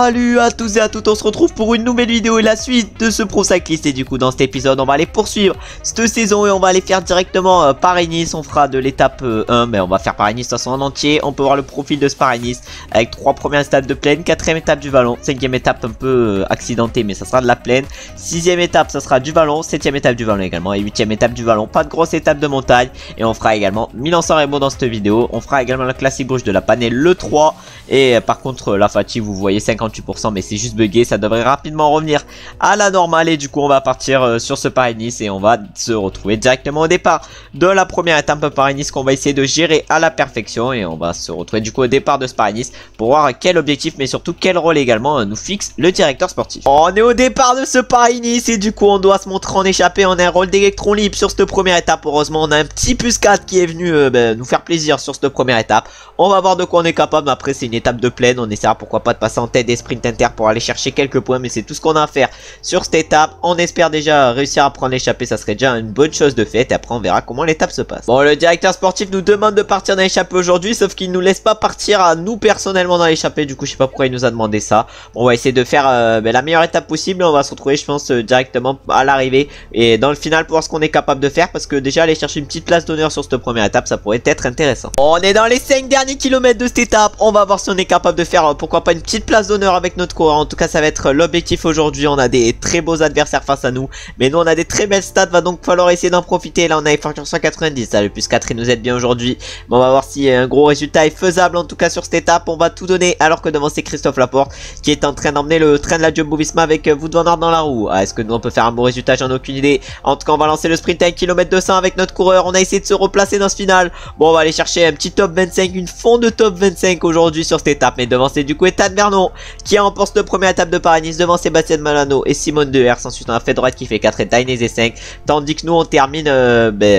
Salut à tous et à toutes, on se retrouve pour une nouvelle vidéo et la suite de ce Pro Cycliste. Et du coup dans cet épisode on va aller poursuivre cette saison et on va aller faire directement Paris-Nice. On fera de l'étape 1, mais on va faire Paris-Nice de toute façon en entier. On peut voir le profil de ce Paris-Nice avec 3 premières étapes de plaine, 4ème étape du vallon, 5ème étape un peu accidentée mais ça sera de la plaine, 6ème étape ça sera du vallon, 7ème étape du vallon également et 8ème étape du vallon. Pas de grosse étape de montagne et on fera également Milan-San Remo dans cette vidéo. On fera également la classique bouche de la Panel le 3 et par contre la fatigue vous voyez 58% mais c'est juste bugué, ça devrait rapidement revenir à la normale et du coup on va partir sur ce Paris-Nice et on va se retrouver directement au départ de la première étape Paris-Nice qu'on va essayer de gérer à la perfection et on va se retrouver du coup au départ de ce Paris-Nice pour voir quel objectif mais surtout quel rôle également nous fixe le directeur sportif. On est au départ de ce Paris-Nice et du coup on doit se montrer en échappée. On a un rôle d'électron libre sur cette première étape. Heureusement on a un petit plus 4 qui est venu nous faire plaisir sur cette première étape. On va voir de quoi on est capable. Après c'est une étape de plaine, on essaiera pourquoi pas de passer en tête des sprints inter pour aller chercher quelques points, mais c'est tout ce qu'on a à faire sur cette étape. On espère déjà réussir à prendre l'échappée, ça serait déjà une bonne chose de faite et après on verra comment l'étape se passe. Bon, le directeur sportif nous demande de partir dans l'échappée aujourd'hui, sauf qu'il nous laisse pas partir à nous personnellement dans l'échappée. Du coup je sais pas pourquoi il nous a demandé ça. Bon, on va essayer de faire la meilleure étape possible et on va se retrouver je pense directement à l'arrivée et dans le final pour voir ce qu'on est capable de faire, parce que déjà aller chercher une petite place d'honneur sur cette première étape ça pourrait être intéressant. On est dans les 5 derniers kilomètres de cette étape, on va voir si on est capable de faire pourquoi pas une petite place d'honneur avec notre coureur. En tout cas ça va être l'objectif aujourd'hui. On a des très beaux adversaires face à nous, mais nous on a des très belles stats, va donc falloir essayer d'en profiter. Là on a facture 190, ça le plus 4 il nous aide bien aujourd'hui, mais on va voir si un gros résultat est faisable. En tout cas sur cette étape on va tout donner, alors que devant c'est Christophe Laporte qui est en train d'emmener le train de la Jumbo-Visma avec Wout van Aert dans la roue. Est-ce que nous on peut faire un bon résultat? J'en ai aucune idée. En tout cas on va lancer le sprint à 1 km 200 avec notre coureur. On a essayé de se replacer dans ce final. Bon, on va aller chercher un petit top 25, une fond de top 25 aujourd'hui sur cette étape, mais devant c'est du coup Ethan Vernon qui remporte la première étape de Paris-Nice devant Sébastien Malano et Simone Dehers. Ensuite on a fait droite qui fait 4 et Dainese 5, tandis que nous on termine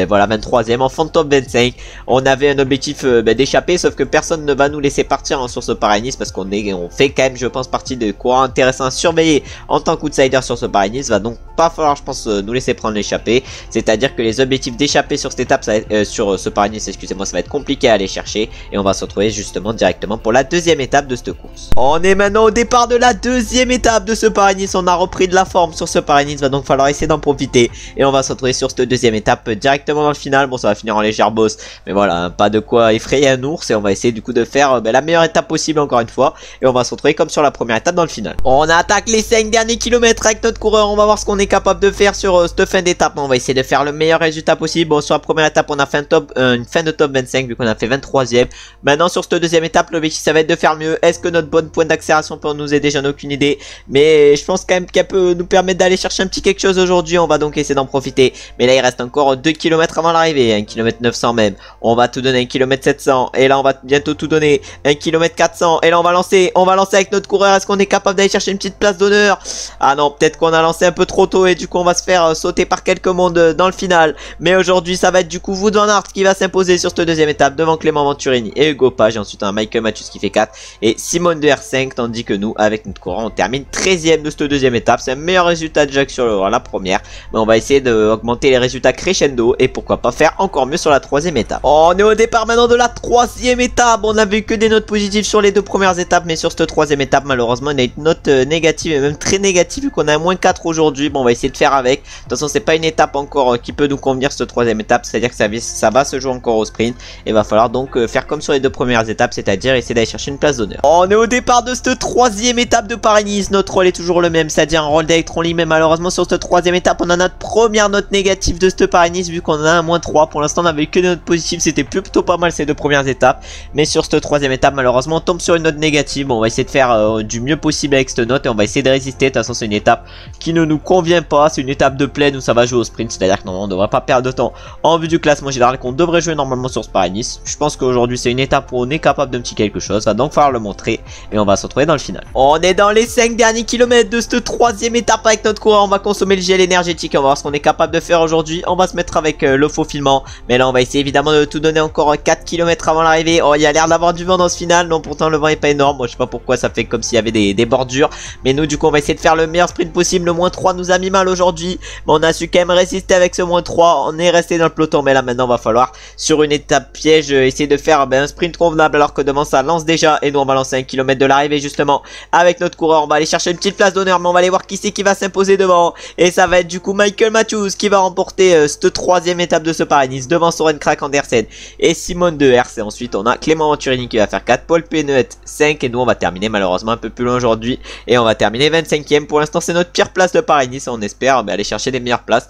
voilà 23ème en fond de top 25. On avait un objectif d'échapper, sauf que personne ne va nous laisser partir sur ce Paris-Nice parce qu'on fait quand même je pense partie de coureurs intéressants à surveiller en tant qu'outsider sur ce Paris-Nice. Va donc pas falloir je pense nous laisser prendre l'échappée, c'est à dire que les objectifs d'échapper sur cette étape ça va être, sur ce Paris-Nice excusez-moi, ça va être compliqué à aller chercher et on va se retrouver justement directement pour la deuxième étape de cette course. On est maintenant au départ de la deuxième étape de ce Paris-Nice. On a repris de la forme sur ce Paris-Nice, va donc falloir essayer d'en profiter et on va se retrouver sur cette deuxième étape directement dans le final. Bon, ça va finir en légère bosse, mais voilà, hein, pas de quoi effrayer un ours et on va essayer du coup de faire la meilleure étape possible encore une fois et on va se retrouver comme sur la première étape dans le final. On attaque les 5 derniers kilomètres avec notre coureur. On va voir ce qu'on est capable de faire sur cette fin d'étape. On va essayer de faire le meilleur résultat possible. Bon, sur la première étape on a fait une fin de top 25 vu qu'on a fait 23ème. Maintenant sur cette deuxième étape l'objectif ça va être de faire mieux. Est-ce que notre bonne point d'accélération peut nous aider? J'en ai aucune idée, mais je pense quand même qu'elle peut nous permettre d'aller chercher un petit quelque chose aujourd'hui. On va donc essayer d'en profiter, mais là il reste encore 2 km avant l'arrivée, 1 km 900 même. On va tout donner 1 km 700 et là on va bientôt tout donner 1 km 400 et là on va lancer avec notre coureur. Est-ce qu'on est capable d'aller chercher une petite place d'honneur? Ah non, peut-être qu'on a lancé un peu trop tôt et du coup on va se faire sauter par quelques mondes dans le final, mais aujourd'hui ça va être du coup Wout van Aert qui va s'imposer sur cette deuxième étape devant Clément Venturini et Hugo Page. Et ensuite on a Michael Matthews qui fait 4 et Simone Dehers 5, tandis que nous avec notre courant on termine 13ème de cette deuxième étape. C'est un meilleur résultat déjà que sur la première, mais on va essayer d'augmenter les résultats crescendo et pourquoi pas faire encore mieux sur la troisième étape. On est au départ maintenant de la troisième étape. On avait eu que des notes positives sur les deux premières étapes, mais sur cette troisième étape malheureusement on a une note négative et même très négative vu qu'on a un -4 aujourd'hui. Bon, on va essayer de faire avec. De toute façon c'est pas une étape encore qui peut nous convenir cette troisième étape, c'est à dire que ça va se jouer encore au sprint et va falloir donc faire comme sur les deux premières étapes, c'est à dire essayer d'aller chercher une place d'honneur. On est au départ de cette troisième étape de Paris-Nice. Notre rôle est toujours le même, c'est à dire un rôle d'électron libre, mais malheureusement sur cette troisième étape on a notre première note négative de cette Paris-Nice vu qu'on a un -3. Pour l'instant on avait que des notes positives, c'était plutôt pas mal ces deux premières étapes, mais sur cette troisième étape malheureusement on tombe sur une note négative. Bon, on va essayer de faire du mieux possible avec cette note et on va essayer de résister. De toute façon c'est une étape qui ne nous convient pas, c'est une étape de plaine où ça va jouer au sprint, c'est à dire que normalement on ne devrait pas perdre de temps en vue du classement général qu'on devrait jouer normalement sur ce Paris-Nice. Je pense qu'aujourd'hui c'est une étape où on est capable d'un petit quelque chose, va donc falloir le montrer et on va se retrouver dans le final. On est dans les 5 derniers kilomètres de cette troisième étape avec notre coureur. On va consommer le gel énergétique, on va voir ce qu'on est capable de faire aujourd'hui. On va se mettre avec le faux filament, mais là on va essayer évidemment de tout donner encore 4 km avant l'arrivée. Oh, il y a l'air d'avoir du vent dans ce final, non pourtant le vent est pas énorme. Moi je sais pas pourquoi ça fait comme s'il y avait des bordures, mais nous du coup on va essayer de faire le meilleur sprint possible. Le -3 nous a mis mal aujourd'hui, mais on a su quand même résister avec ce -3. On est resté dans le peloton, mais là maintenant on va falloir sur une étape piège essayer de faire un sprint convenable alors que devant ça lance déjà et nous on va lancer 1 km de l'arrivée justement. devant avec notre coureur. On va aller chercher une petite place d'honneur, mais on va aller voir qui c'est qui va s'imposer devant. Et ça va être du coup Michael Matthews qui va remporter cette troisième étape de ce Paris-Nice devant Soren Kragh Andersen et Simone Dehers. Et ensuite on a Clément Venturini qui va faire 4, Paul Péneuet 5 et nous on va terminer malheureusement un peu plus loin aujourd'hui et on va terminer 25e. Pour l'instant c'est notre pire place de Paris-Nice. On espère aller chercher des meilleures places.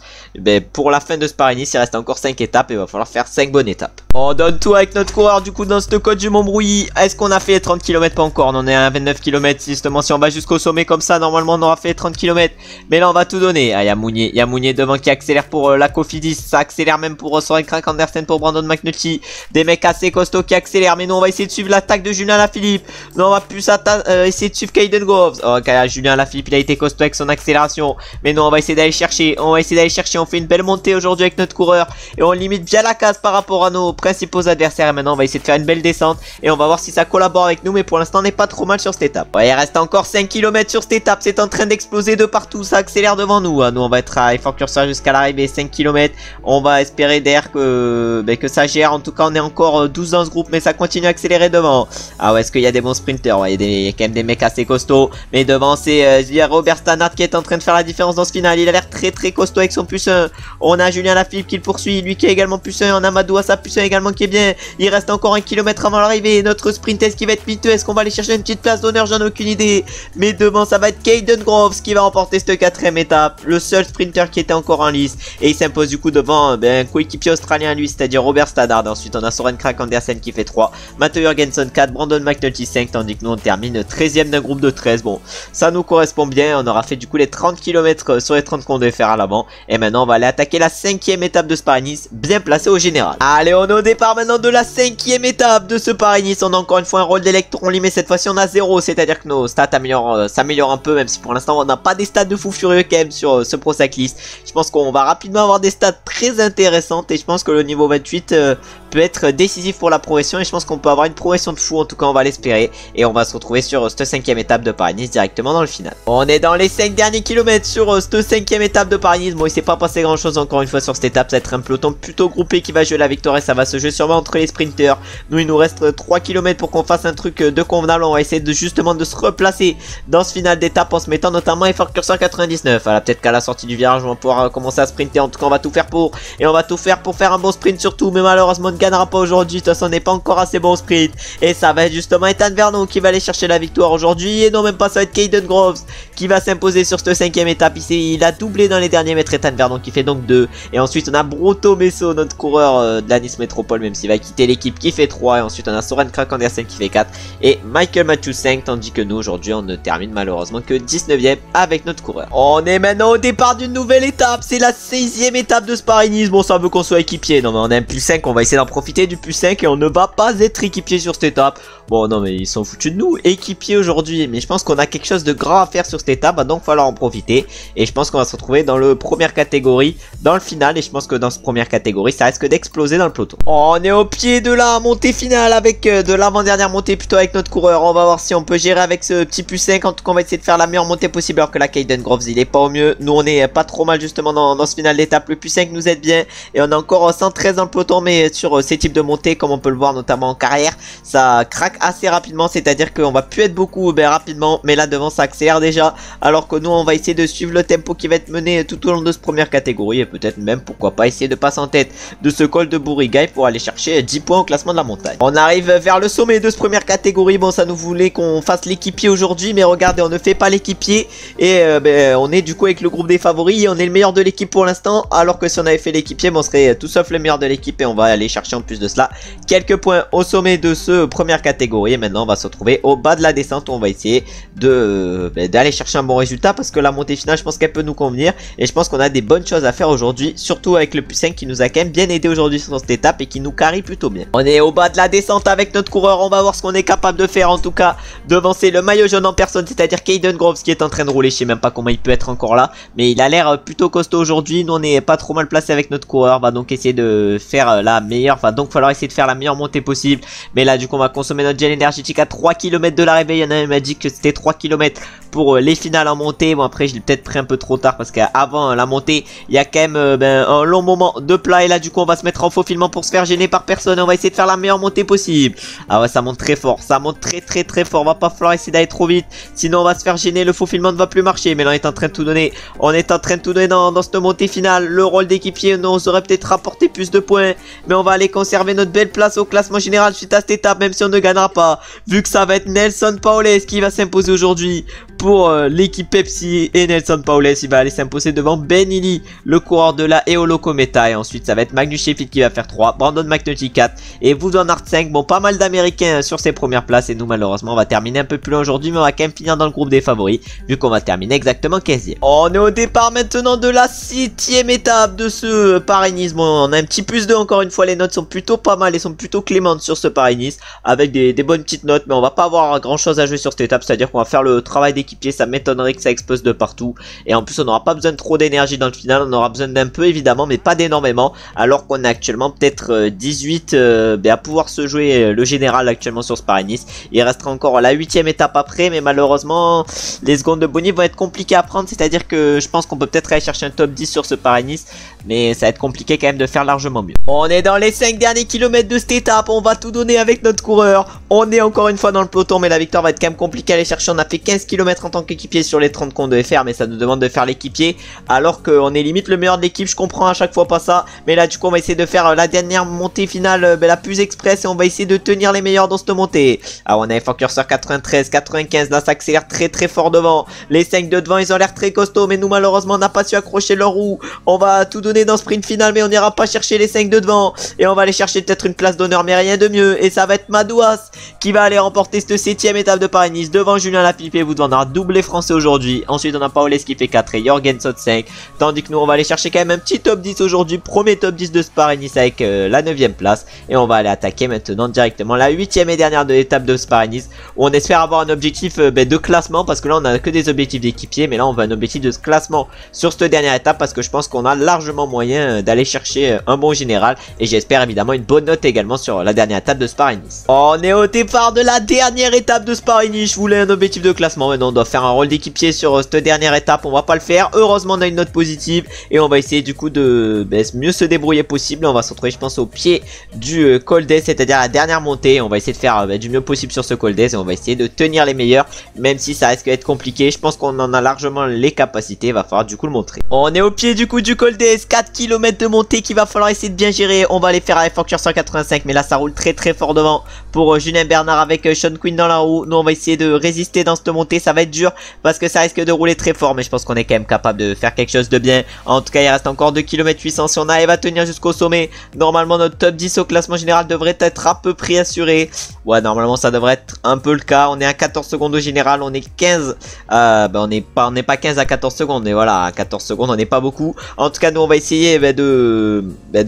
Pour la fin de ce Paris-Nice il reste encore 5 étapes et il va falloir faire 5 bonnes étapes. On donne tout avec notre coureur du coup dans cette côte du Montbrouilly. Est-ce qu'on a fait les 30 km? Pas encore, on en est à 29 km. Justement si on va jusqu'au sommet comme ça normalement on aura fait 30 km. Mais là on va tout donner. Ah, il y a Mounier devant qui accélère pour la Cofidis. Ça accélère même pour Soren Kragh Andersen, pour Brandon McNulty. Des mecs assez costauds qui accélèrent. Mais nous on va essayer de suivre l'attaque de Julien Lafilippe. Nous on va plus essayer de suivre Caden Groves. Oh, Julien Lafilippe il a été costaud avec son accélération. Mais nous on va essayer d'aller chercher. On fait une belle montée aujourd'hui avec notre coureur. Et on limite bien la casse par rapport à nos principaux adversaires. Et maintenant on va essayer de faire une belle descente. Et on va voir si ça collabore avec nous. Mais pour l'instant on n'est pas trop mal sur cette étape. Ouais, il reste encore 5 km sur cette étape. C'est en train d'exploser de partout. Ça accélère devant nous. Nous on va être à effort curseur jusqu'à l'arrivée. 5 km. On va espérer d'ailleurs que ça gère. En tout cas on est encore 12 dans ce groupe. Mais ça continue à accélérer devant. Ah ouais, est-ce qu'il y a des bons sprinters? Ouais, il y a quand même des mecs assez costauds. Mais devant c'est Robert Stannard qui est en train de faire la différence dans ce final. Il a l'air très très costaud avec son plus 1. On a Julien Lafilippe qui le poursuit. Lui qui est également plus 1. On a Madou Assa plus 1 également qui est bien. Il reste encore 1 km avant l'arrivée. Notre sprint est-ce qui va être miteux? Est-ce qu'on va aller chercher une petite place d'honneur? J'en ai aucune idée. Mais devant ça va être Caden Groves qui va remporter cette 4ème étape. Le seul sprinter qui était encore en lice. Et il s'impose du coup devant un coéquipier australien lui, c'est-à-dire Robert Stannard. Ensuite on a Soren Kragh Andersen qui fait 3. Matthew Jorgensen 4. Brandon McNulty 5. Tandis que nous on termine 13ème d'un groupe de 13. Bon, ça nous correspond bien. On aura fait du coup les 30 km sur les 30 qu'on devait faire à l'avant. Et maintenant on va aller attaquer la 5ème étape de ce Paris-Nice, bien placé au général. Allez, on est au départ maintenant de la 5ème étape de ce Paris-Nice. On a encore une fois un rôle d'électron limé. Cette fois-ci on a 0, c'est-à-dire que nos stats s'améliorent un peu, même si pour l'instant on n'a pas des stats de fou furieux quand même sur ce Pro Cyclist. Je pense qu'on va rapidement avoir des stats très intéressantes et je pense que le niveau 28 peut être décisif pour la progression et je pense qu'on peut avoir une progression de fou, en tout cas on va l'espérer. Et on va se retrouver sur cette 5ème étape de Paris-Nice directement dans le final. On est dans les 5 derniers kilomètres sur cette 5ème étape de Paris-Nice. Bon, il s'est pas passé grand chose encore une fois sur cette étape. Ça va être un peloton plutôt groupé qui va jouer la victoire et ça va se jouer sûrement entre les sprinters. Nous il nous reste 3 km pour qu'on fasse un truc de convenable. On va essayer justement de se replacer dans ce final d'étape en se mettant notamment effort curseur 99. Voilà, peut-être qu'à la sortie du virage on va pouvoir commencer à sprinter. En tout cas on va tout faire pour, et on va tout faire pour faire un bon sprint surtout. Mais malheureusement on ne gagnera pas aujourd'hui. De toute façon on n'est pas encore assez bon au sprint. Et ça va être justement Ethan Vernon qui va aller chercher la victoire aujourd'hui. Et non, même pas, ça va être Caden Groves qui va s'imposer sur cette 5ème étape. Il a doublé dans les derniers mètres Ethan Vernon qui fait donc 2. Et ensuite on a Broto Messo, notre coureur de la Nice Métropole, même s'il va quitter l'équipe, qui fait 3. Et ensuite on a Soren Kragh Andersen qui fait 4. Et Michael Matthews 5. Tandis que nous aujourd'hui on ne termine malheureusement que 19ème avec notre coureur. On est maintenant au départ d'une nouvelle étape. C'est la 16ème étape de ce Paris-Nice. Bon, ça veut qu'on soit équipier. Non mais on a un plus 5. On va essayer d'en profiter du plus 5. Et on ne va pas être équipier sur cette étape. Bon, non mais ils sont foutus de nous, équipier aujourd'hui. Mais je pense qu'on a quelque chose de grand à faire sur cette étape, donc il va falloir en profiter. Et je pense qu'on va se retrouver dans le première catégorie, dans le final. Et je pense que dans cette première catégorie, ça risque d'exploser dans le peloton. On est au pied de la montée finale, avec de l'avant-dernière montée plutôt avec notre coureur. On va voir si on peut gérer avec ce petit plus 5. En tout cas on va essayer de faire la meilleure montée possible, alors que la Caden Groves il est pas au mieux. Nous on est pas trop mal justement dans ce final d'étape. Le plus 5 nous aide bien. Et on a encore 113 dans le peloton, mais sur ces types de montées, comme on peut le voir notamment en carrière, ça craque assez rapidement. C'est-à-dire qu'on va plus être beaucoup rapidement, mais là devant ça accélère déjà. Alors que nous on va essayer de suivre le tempo qui va être mené tout au long de cette première catégorie. Et peut-être même pourquoi pas essayer de passer en tête de ce col de Bourrigaille pour aller chercher 10 points au classement de la montagne. On arrive vers le sommet de cette première catégorie. Bon, ça nous voulait qu'on fasse l'équipier aujourd'hui, mais regardez, on ne fait pas l'équipier. Et on est du coup avec le groupe des favoris et on est le meilleur de l'équipe pour l'instant. Alors que si on avait fait l'équipier, bon, on serait tout sauf le meilleur de l'équipe. Et on va aller chercher en plus de cela quelques points au sommet de ce première catégorie. Et maintenant on va se retrouver au bas de la descente où on va essayer d'aller chercher un bon résultat, parce que la montée finale je pense qu'elle peut nous convenir. Et je pense qu'on a des bonnes choses à faire aujourd'hui, surtout avec le plus 5 qui nous a quand même bien aidé aujourd'hui sur cette étape et qui nous carry plutôt bien. On est au bas de la descente avec notre coureur. On va voir ce qu'on est capable de faire, en tout cas devancer le maillot jaune en personne, c'est-à-dire Caden Groves qui est en train de rouler. Je sais même pas comment il peut être encore là, mais il a l'air plutôt costaud aujourd'hui. Nous on est pas trop mal placé avec notre coureur. On va donc essayer de faire la meilleure, va donc falloir essayer de faire la meilleure montée possible. Mais là du coup on va consommer notre gel énergétique à 3 km de l'arrivée. Il y en a un qui m'a dit que c'était 3 km pour les finales en montée. Bon après je l'ai peut-être pris un peu trop tard parce qu'avant la montée il y a quand même un long moment de plat. Et là du coup on va se mettre en faufilement pour se faire gêner par personne. Et on va essayer de faire la meilleure montée possible. Ah ouais, ça monte très fort, ça monte très fort. Va pas falloir essayer d'aller trop vite, sinon on va se faire gêner, le faufilement ne va plus marcher. Mais là on est en train de tout donner, on est en train de tout donner dans cette montée finale. Le rôle d'équipier nous aurait peut-être rapporté plus de points, mais on va aller conserver notre belle place au classement général suite à cette étape, même si on ne gagnera pas, vu que ça va être Nelson Paoles qui va s'imposer aujourd'hui pour l'équipe Pepsi. Et Nelson Paoles il va aller s'imposer devant Ben Illy, le coureur de la Eolo Cometa. Et ensuite ça va être Magnus Sheffield qui va faire 3, Brandon McNulty 4 et Wout van Aert 5. Bon, pas mal d'américains sur ces premières places. Et nous malheureusement on va terminer un peu plus loin aujourd'hui, mais on va quand même finir dans le groupe des favoris, vu qu'on va terminer exactement 15e. On est au départ maintenant de la 6e étape de ce Paris-Nice. Bon, on a un petit plus 2 encore une fois, les notes sont plutôt pas mal et sont plutôt clémentes sur ce Paris-Nice, avec des bonnes petites notes. Mais on va pas avoir grand chose à jouer sur cette étape, c'est à dire qu'on va faire le travail d'équipier. Ça m'étonnerait que ça explose de partout, et en plus on n'aura pas besoin de trop d'énergie dans le final. On aura besoin d'un peu évidemment, mais pas d'énormément, alors qu'on a actuellement peut-être 18 à pouvoir se jouer le général actuellement sur ce Paris-Nice. Il restera encore la 8e étape après, mais malheureusement les secondes de bonus vont être compliquées à prendre, c'est à dire que je pense qu'on peut peut-être aller chercher un top 10 sur ce Paris-Nice, mais ça va être compliqué quand même de faire largement mieux. On est dans les 5 derniers kilomètres de cette étape, on va tout donner avec notre coureur. On est encore une fois dans le peloton, mais la victoire va être quand même compliquée à aller chercher. On a fait 15 km en tant qu'équipier sur les 30 qu'on devait faire, mais ça nous demande de faire l'équipier, alors qu'on est limite le meilleur de l'équipe. Je comprends à chaque fois pas ça, mais là du coup on va essayer de faire la dernière montée finale, la plus express, et on va essayer de tenir les meilleurs dans cette montée. Ah, on a un curseur 93, 95, là ça accélère très fort devant. Les 5 de devant ils ont l'air très costauds, mais nous malheureusement on n'a pas su accrocher leur roue. On va tout donner dans ce sprint final, mais on n'ira pas chercher les 5 de devant, et on va aller chercher peut-être une place d'honneur, mais rien de mieux. Et ça va être Madouas qui va aller remporter cette 7e étape de Paris-Nice devant Julien Lafilippe et Wout van Aert, doublé français aujourd'hui. Ensuite on a Paoles qui fait 4 et Jorgensen 5, tandis que nous on va aller chercher quand même un petit top 10 aujourd'hui, premier top 10 de ce Paris-Nice avec la 9e place. Et on va aller attaquer maintenant directement la 8e et dernière de l'étape de ce Paris-Nice, où on espère avoir un objectif de classement, parce que là on a que des objectifs d'équipier, mais là on veut un objectif de classement sur cette dernière étape, parce que je pense qu'on a largement moyen d'aller chercher un bon général, et j'espère évidemment une bonne note également sur la dernière étape de ce Paris-Nice. On est au départ de la dernière étape de ce Paris-Nice. Je voulais un objectif de classement, maintenant on doit faire un rôle d'équipier sur cette dernière étape, on va pas le faire. Heureusement on a une note positive, et on va essayer du coup de mieux se débrouiller possible. On va se retrouver je pense au pied du col d'Aise, c'est-à-dire la dernière montée. On va essayer de faire du mieux possible sur ce col d'Aise, et on va essayer de tenir les meilleurs, même si ça risque d'être compliqué. Je pense qu'on en a largement les capacités, il va falloir du coup le montrer. On est au pied du coup du col d'Aise, 4 km de montée qu'il va falloir essayer de bien gérer. On va aller faire avec Facture 185, mais là ça roule très fort devant pour Julien Bernard avec Sean Quinn dans la roue. Nous on va essayer de résister dans cette montée, ça va être dur parce que ça risque de rouler très fort, mais je pense qu'on est quand même capable de faire quelque chose de bien. En tout cas il reste encore 2 km 800, si on arrive à tenir jusqu'au sommet, normalement notre top 10 au classement général devrait être à peu près assuré. Ouais, normalement ça devrait être un peu le cas. On est à 14 secondes au général, on est 15, on n'est pas 15 à 14 secondes, mais voilà, à 14 secondes on n'est pas beaucoup. En tout cas nous on va essayer de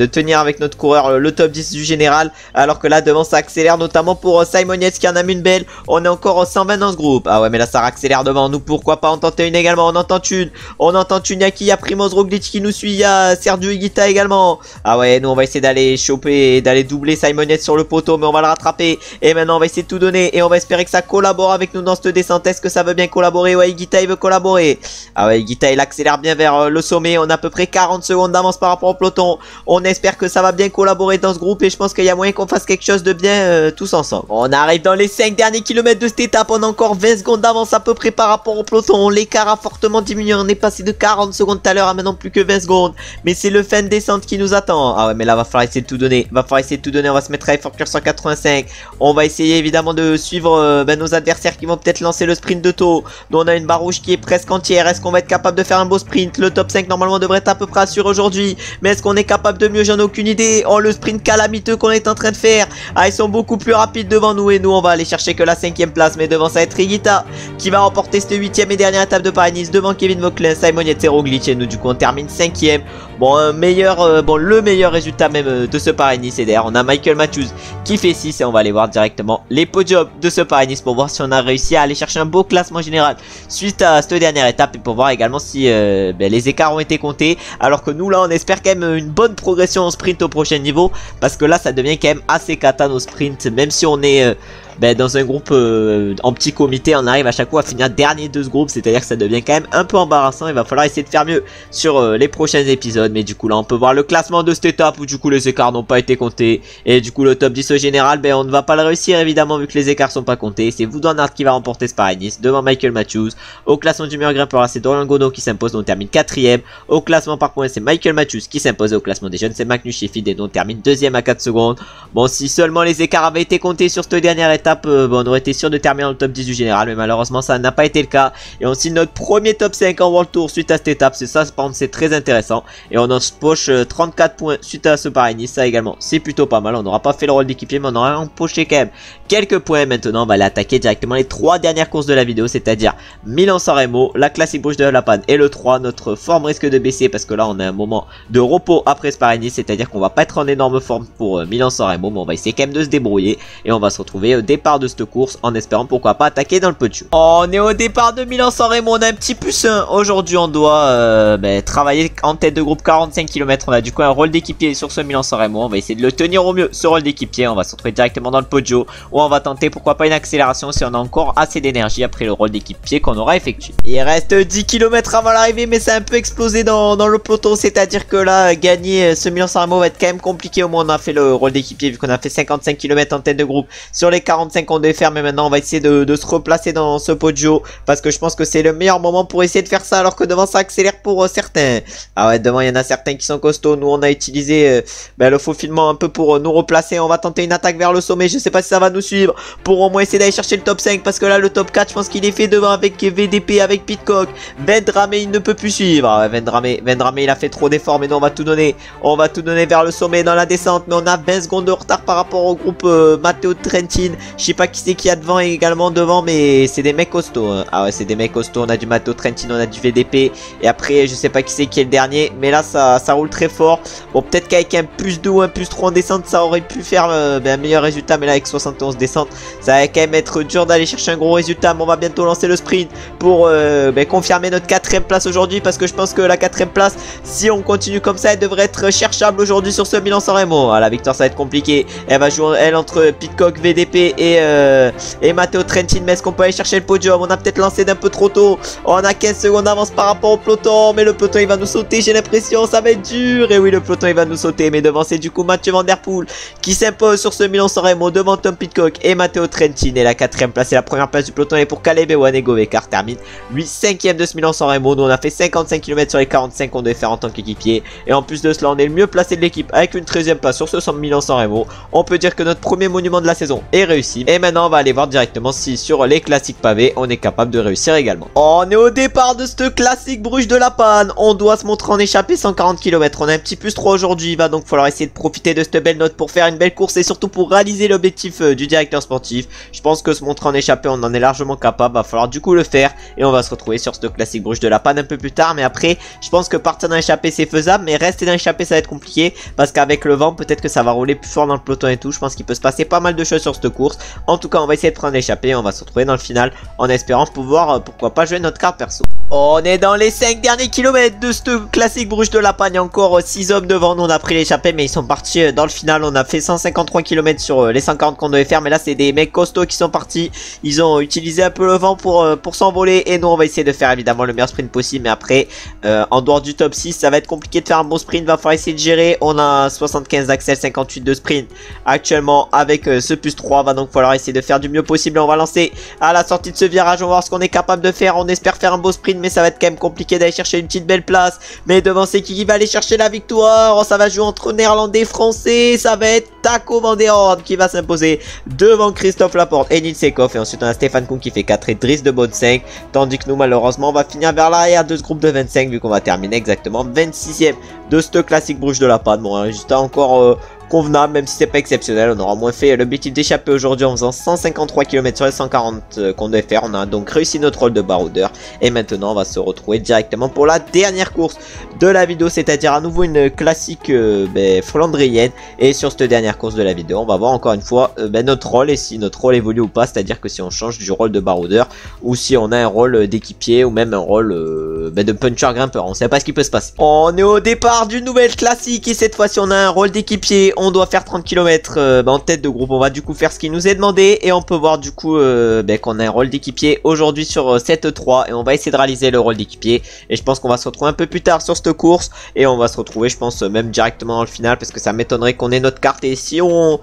tenir avec notre coureur le top 10 du général, alors que là devant ça accélère, notamment pour Simon Yates qui en a mis une belle. On est encore 120 dans ce groupe. Ah ouais, mais là ça accélère devant nous, pourquoi pas en tenter une également. On entend une, il y a Primoz Roglic qui nous suit, il y a Sergio Higuita également. Ah ouais, nous on va essayer d'aller choper, d'aller doubler Simon Yates sur le poteau, mais on va le rattraper. Et maintenant on va essayer de tout donner, et on va espérer que ça collabore avec nous dans cette descente. Est-ce que ça veut bien collaborer? Ouais, Higuita il veut collaborer. Ah ouais, Higuita il accélère bien vers le sommet. On a à peu près 40 secondes d'avance par rapport au peloton. On espère que ça va bien collaborer dans ce groupe, et je pense qu'il y a moyen qu'on fasse quelque chose de bien tous ensemble. On arrive dans les 5 derniers kilomètres de cette étape. On a encore 20 secondes d'avance à peu près par rapport au peloton. L'écart a fortement diminué, on est passé de 40 secondes tout à l'heure à maintenant plus que 20 secondes, mais c'est le fin de descente qui nous attend. Ah ouais, mais là va falloir essayer de tout donner, on va se mettre à Facture 185. On va essayer évidemment de suivre nos adversaires qui vont peut-être lancer le sprint de taux. Nous on a une barre rouge qui est presque entière. Est-ce qu'on va être capable de faire un beau sprint? Le top 5 normalement devrait être à peu près assuré aujourd'hui, mais est-ce qu'on est capable de mieux? J'en ai aucune idée. Oh, le sprint calamiteux qu'on est en train de faire. Ah, ils sont beaucoup plus rapides devant nous, et nous on va aller chercher que la 5e place, mais devant ça va être Higuita qui va remporter cette 8e et dernière étape de Paris-Nice devant Kevin Vauclin, Simon Yates et Roglic, et nous du coup on termine 5e. Bon, le meilleur résultat même de ce Paris-Nice, et derrière on a Michael Matthews qui fait 6, et on va aller voir directement les podiums de ce Paris-Nice pour voir si on a réussi à aller chercher un beau classement général suite à cette dernière étape, et pour voir également si les écarts ont été comptés, alors que nous là on espère quand même une bonne progression en sprint au prochain niveau, parce que là ça devient quand même assez cata nos sprints, même si on est dans un groupe en petit comité, on arrive à chaque fois à finir dernier de ce groupe, c'est-à-dire que ça devient quand même un peu embarrassant. Il va falloir essayer de faire mieux sur les prochains épisodes, mais du coup là on peut voir le classement de cette étape où du coup les écarts n'ont pas été comptés, et du coup le top 10 au général, on ne va pas le réussir évidemment vu que les écarts sont pas comptés. C'est Wout van Aert qui va remporter ce Paris-Nice devant Michael Matthews. Au classement du meilleur grimpeur, c'est Dorian Godon qui s'impose, dont on termine 4ème. Au classement par points, c'est Michael Matthews qui s'impose. Au classement des jeunes, c'est Magnus Sheffield et dont on termine 2ème à 4 secondes. Bon, si seulement les écarts avaient été comptés sur cette dernière étape, on aurait été sûr de terminer dans le top 10 du général, mais malheureusement ça n'a pas été le cas. Et on signe notre premier top 5 en World Tour suite à cette étape. C'est ça, par contre, c'est très intéressant. Et on en poche 34 points suite à ce Paris-Nice. Ça également, c'est plutôt pas mal. On n'aura pas fait le rôle d'équipier, mais on aura empoché quand même quelques points. Maintenant, on va aller attaquer directement les 3 dernières courses de la vidéo, c'est-à-dire Milan-San Remo, la classique Bruges de la Panne et le 3. Notre forme risque de baisser parce que là, on a un moment de repos après ce Paris-Nice, c'est-à-dire qu'on va pas être en énorme forme pour Milan-San Remo, mais on va essayer quand même de se débrouiller et on va se retrouver au départ de cette course en espérant pourquoi pas attaquer dans le podio. On est au départ de Milan-San Remo, on a un petit plus 1. Aujourd'hui, on doit travailler en tête de groupe 45 km. On a du coup un rôle d'équipier sur ce Milan-San Remo. On va essayer de le tenir au mieux, ce rôle d'équipier. On va se retrouver directement dans le podio où on va tenter pourquoi pas une accélération si on a encore assez d'énergie après le rôle d'équipier qu'on aura effectué. Il reste 10 km avant l'arrivée, mais ça a un peu explosé dans le peloton, c'est-à-dire que là, gagner ce Milan-San Remo va être quand même compliqué. Au moins, on a fait le rôle d'équipier vu qu'on a fait 55 km en tête de groupe sur les 45 qu'on devait faire, mais maintenant on va essayer de se replacer dans ce podio parce que je pense que c'est le meilleur moment pour essayer de faire ça, alors que devant ça accélère pour certains. Ah ouais, devant il y en a certains qui sont costauds. Nous on a utilisé le faufilement un peu pour nous replacer. On va tenter une attaque vers le sommet, je sais pas si ça va nous suivre pour au moins essayer d'aller chercher le top 5 parce que là le top 4 je pense qu'il est fait devant avec VDP, avec Pidcock. Vendrame il ne peut plus suivre. Ah ouais, Vendrame il a fait trop d'efforts, mais nous on va tout donner vers le sommet dans la descente, mais on a 20 secondes de retard par rapport au groupe Matteo Trentin. Je sais pas qui c'est qui a devant et également devant, mais c'est des mecs costauds hein. Ah ouais, c'est des mecs costauds. On a du Matteo Trentin, on a du VDP et après je sais pas qui c'est qui est le dernier, mais là ça roule très fort. Bon, peut-être qu'avec un plus 2 ou un plus 3 en descente ça aurait pu faire un meilleur résultat, mais là avec 71 descente ça va quand même être dur d'aller chercher un gros résultat. Mais on va bientôt lancer le sprint pour confirmer notre 4ème place aujourd'hui, parce que je pense que la 4ème place, si on continue comme ça, elle devrait être cherchable aujourd'hui sur ce Milan-San Remo. Ah, la victoire ça va être compliqué, elle va jouer elle entre Pidcock, VDP et Matteo Trentin. Mais est-ce qu'on peut aller chercher le podium? On a peut-être lancé d'un peu trop tôt, on a 15 secondes d'avance par rapport au peloton, mais le peloton il va nous sauter, j'ai l'impression, ça va être dur. Et oui, le peloton il va nous sauter, mais devant c'est du coup Mathieu Van Der Poel qui s'impose sur ce Milan-San Remo devant Tom Pidcock et Matteo Trentin. Et la 4ème place et la première place du peloton est pour Caleb Ewan, et Govekar termine lui 5ème de ce Milan-San Remo. Nous on a fait 55 km sur les 45 qu'on devait faire en tant qu'équipier, et en plus de cela on est le mieux placé de l'équipe avec une 13ème place sur ce Milan-San Remo. On peut dire que notre premier monument de la saison est réussi, et maintenant on va aller voir directement si sur les classiques pavés on est capable de réussir également. On est au départ de ce classique Bruges de la Panne, on doit se montrer en échappée 140 km. On a un petit plus 3 aujourd'hui, il va donc falloir essayer de profiter de cette belle note pour faire une belle course et surtout pour réaliser l'objectif du directeur sportif. Je pense que se montrer en échappée on en est largement capable, va falloir du coup le faire, et on va se retrouver sur ce classique Bruges de la Panne un peu plus tard. Mais après je pense que partir dans l'échappée c'est faisable, mais rester dans l'échappée ça va être compliqué parce qu'avec le vent peut-être que ça va rouler plus fort dans le peloton et tout. Je pense qu'il peut se passer pas mal de choses sur cette course. En tout cas on va essayer de prendre l'échappée et on va se retrouver dans le final en espérant pouvoir pourquoi pas jouer notre carte perso. On est dans les 5 derniers kilomètres de ce classique Bruges de la Panne. Encore 6 hommes devant nous, on a pris l'échappée mais ils sont partis dans le final. On a fait 153 km sur les 140 qu'on devait faire, mais là c'est des mecs costauds qui sont partis. Ils ont utilisé un peu le vent pour s'envoler, et nous on va essayer de faire évidemment le meilleur sprint possible. Mais après en dehors du top 6 ça va être compliqué de faire un bon sprint, va falloir essayer de gérer. On a 75 d'axel, 58 de sprint actuellement avec ce plus 3, va donc falloir essayer de faire du mieux possible. On va lancer à la sortie de ce virage, on va voir ce qu'on est capable de faire. On espère faire un beau sprint, mais ça va être quand même compliqué d'aller chercher une petite belle place. Mais devant c'est qui va aller chercher la victoire? Oh, ça va jouer entre néerlandais et français, ça va être Taco Van Der Hoorn qui va s'imposer devant Christophe Laporte et Nils Seekhoff. Et ensuite on a Stefan Koen qui fait 4 et Dries de Bonne 5, tandis que nous malheureusement on va finir vers l'arrière de ce groupe de 25 vu qu'on va terminer exactement 26ème de ce classique Bruges de la Panne. Bon, un résultat encore convenable, même si c'est pas exceptionnel. On aura au moins fait l'objectif d'échapper aujourd'hui en faisant 153 km sur les 140 qu'on devait faire. On a donc réussi notre rôle de baroudeur, et maintenant on va se retrouver directement pour la dernière course de la vidéo, c'est-à-dire à nouveau une classique flandrienne. Et sur cette dernière course de la vidéo on va voir encore une fois notre rôle, et si notre rôle évolue ou pas, c'est à dire que si on change du rôle de baroudeur ou si on a un rôle d'équipier ou même un rôle de puncher grimpeur. On sait pas ce qui peut se passer. On est au départ d'une nouvelle classique et cette fois-ci on a un rôle d'équipier. On doit faire 30 km en tête de groupe. On va du coup faire ce qui nous est demandé et on peut voir du coup qu'on a un rôle d'équipier aujourd'hui sur 7-3 et on va essayer de réaliser le rôle d'équipier. Et je pense qu'on va se retrouver un peu plus tard sur cette course et on va se retrouver je pense même directement dans le final parce que ça m'étonnerait qu'on ait notre carte et si on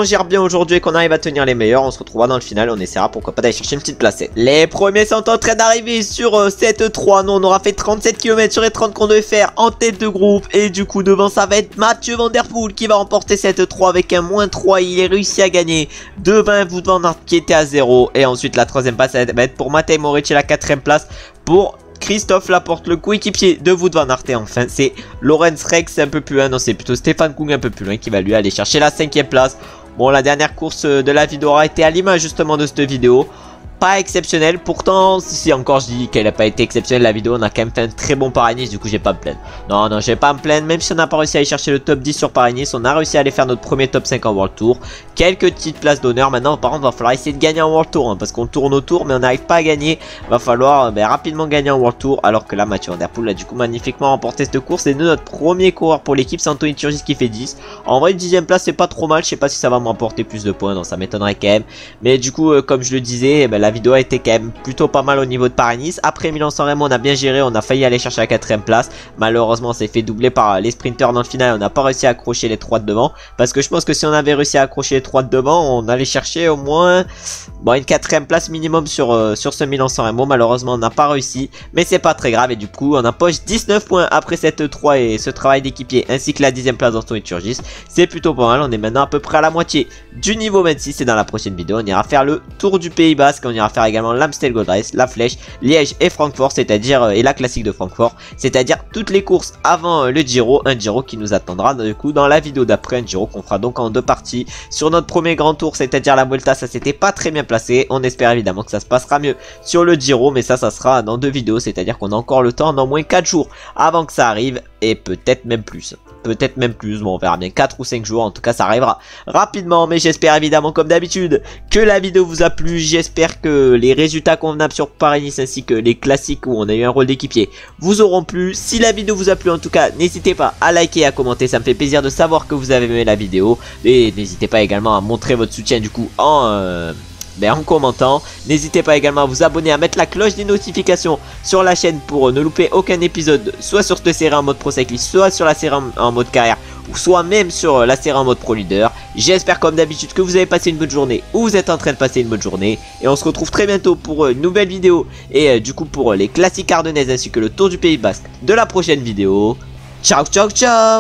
gère bien aujourd'hui et qu'on arrive à tenir les meilleurs, on se retrouvera dans le final. On essaiera pourquoi pas d'aller chercher une petite placette. Les premiers sont en train d'arriver sur 7-3. Nous on aura fait 37 km sur les 30 qu'on devait faire en tête de groupe. Et du coup devant ça va être Mathieu Van Der Poel qui va remporter 7-3 avec un -3. Il est réussi à gagner devant Wout van Aert qui était à 0. Et ensuite la troisième place ça va être pour Matej Moric et la quatrième place pour Christophe Laporte, le coéquipier de Wout van Aert. Et enfin c'est Lorenz Rex un peu plus loin. Non c'est plutôt Stéphane Kung un peu plus loin qui va lui aller chercher la 5e place. Bon la dernière course de la vidéo aura été à l'image justement de cette vidéo. Pas exceptionnel, pourtant si encore je dis qu'elle n'a pas été exceptionnelle la vidéo, on a quand même fait un très bon Paris-Nice, du coup j'ai pas à me plaindre. Non, j'ai pas à me plaindre, même si on n'a pas réussi à aller chercher le top 10 sur Paris-Nice, on a réussi à aller faire notre premier top 5 en World Tour. Quelques petites places d'honneur, maintenant par contre va falloir essayer de gagner en World Tour, hein, parce qu'on tourne autour mais on n'arrive pas à gagner. Va falloir rapidement gagner en World Tour, alors que là Mathieu Van Der Poel a du coup magnifiquement remporté cette course. Et notre premier coureur pour l'équipe c'est Anthony Turgis qui fait 10. En vrai une 10e place c'est pas trop mal, je sais pas si ça va me rapporter plus de points, non ça m'étonnerait quand même. Mais du coup comme je le disais, la vidéo a été quand même plutôt pas mal au niveau de Paris-Nice. Après Milan-San Remo on a bien géré, on a failli aller chercher la 4e place. Malheureusement on s'est fait doubler par les sprinters dans le final, on n'a pas réussi à accrocher les 3 de devant. Parce que je pense que si on avait réussi à accrocher les 3 de devant, on allait chercher au moins une 4e place minimum sur ce Milan-San Remo. Malheureusement on n'a pas réussi, mais c'est pas très grave. Et du coup on empoche 19 points après cette 3 et ce travail d'équipier ainsi que la 10e place d'Anthony Turgis. C'est plutôt pas mal, on est maintenant à peu près à la moitié du niveau 26. Et dans la prochaine vidéo on ira faire le tour du Pays Basque, on ira faire également l'Amstel Gold Race, la Flèche, Liège et Francfort, c'est-à-dire et la classique de Francfort, c'est-à-dire toutes les courses avant le Giro, un Giro qui nous attendra du coup dans la vidéo d'après, un Giro qu'on fera donc en 2 parties. Sur notre premier grand tour, c'est-à-dire la Vuelta, ça s'était pas très bien placé, on espère évidemment que ça se passera mieux sur le Giro, mais ça sera dans 2 vidéos, c'est-à-dire qu'on a encore le temps d'au moins 4 jours avant que ça arrive et peut-être même plus. Bon on verra bien, 4 ou 5 jours, en tout cas ça arrivera rapidement. Mais j'espère évidemment comme d'habitude que la vidéo vous a plu, j'espère que les résultats convenables sur Paris-Nice ainsi que les classiques où on a eu un rôle d'équipier vous auront plu. Si la vidéo vous a plu en tout cas, n'hésitez pas à liker et à commenter, ça me fait plaisir de savoir que vous avez aimé la vidéo. Et n'hésitez pas également à montrer votre soutien du coup en commentant. N'hésitez pas également à vous abonner, à mettre la cloche des notifications sur la chaîne pour ne louper aucun épisode, soit sur cette série en mode Pro Cyclist, soit sur la série en mode carrière, ou soit même sur la série en mode Pro Leader. J'espère comme d'habitude que vous avez passé une bonne journée, ou vous êtes en train de passer une bonne journée. Et on se retrouve très bientôt pour une nouvelle vidéo, et du coup pour les classiques ardennaises ainsi que le tour du Pays Basque de la prochaine vidéo. Ciao ciao ciao.